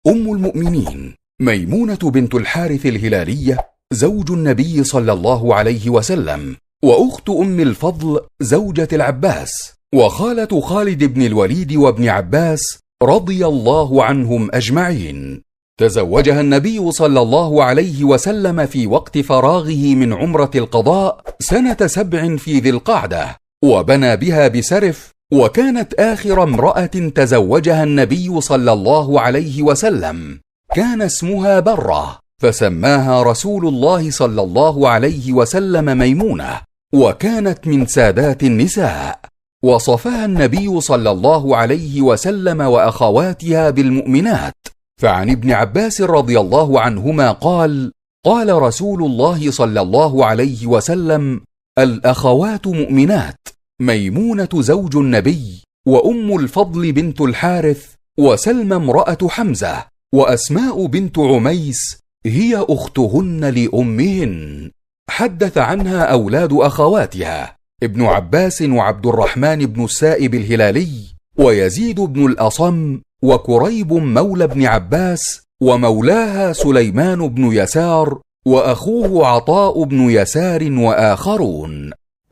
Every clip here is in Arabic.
أم المؤمنين ميمونة بنت الحارث الهلالية زوج النبي صلى الله عليه وسلم، وأخت أم الفضل زوجة العباس، وخالة خالد بن الوليد وابن عباس رضي الله عنهم أجمعين. تزوجها النبي صلى الله عليه وسلم في وقت فراغه من عمرة القضاء سنة 7 في ذي القعدة، وبنى بها بسرف، وكانت آخر امرأة تزوجها النبي صلى الله عليه وسلم. كان اسمها برة، فسماها رسول الله صلى الله عليه وسلم ميمونة، وكانت من سادات النساء. وصفها النبي صلى الله عليه وسلم وأخواتها بالمؤمنات، فعن ابن عباس رضي الله عنهما قال: قال رسول الله صلى الله عليه وسلم: الأخوات مؤمنات، ميمونة زوج النبي، وأم الفضل بنت الحارث، وسلمى امرأة حمزة، وأسماء بنت عميس هي أختهن لأمهن. حدث عنها أولاد أخواتها ابن عباس وعبد الرحمن بن السائب الهلالي، ويزيد بن الأصم، وكريب مولى بن عباس، ومولاها سليمان بن يسار، وأخوه عطاء بن يسار، وآخرون.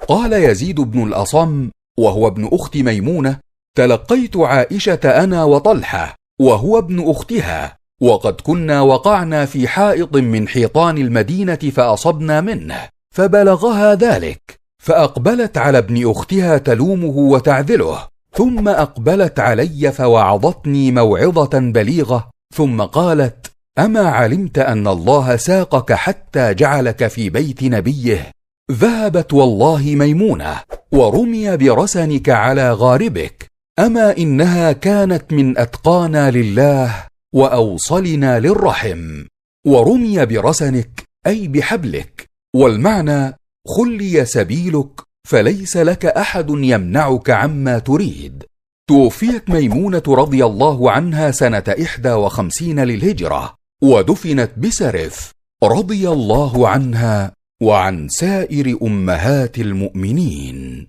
قال يزيد بن الأصم وهو ابن أخت ميمونة: تلقيت عائشة أنا وطلحة وهو ابن أختها، وقد كنا وقعنا في حائط من حيطان المدينة فأصبنا منه، فبلغها ذلك، فأقبلت على ابن أختها تلومه وتعذله، ثم أقبلت علي فوعظتني موعظة بليغة، ثم قالت: أما علمت أن الله ساقك حتى جعلك في بيت نبيه؟ ذهبت والله ميمونة، ورمي برسنك على غاربك، أما إنها كانت من أتقانا لله وأوصلنا للرحم. ورمي برسنك أي بحبلك، والمعنى خلي سبيلك فليس لك أحد يمنعك عما تريد. توفيت ميمونة رضي الله عنها سنة 51 للهجرة، ودفنت بسرف، رضي الله عنها وعن سائر أمهات المؤمنين.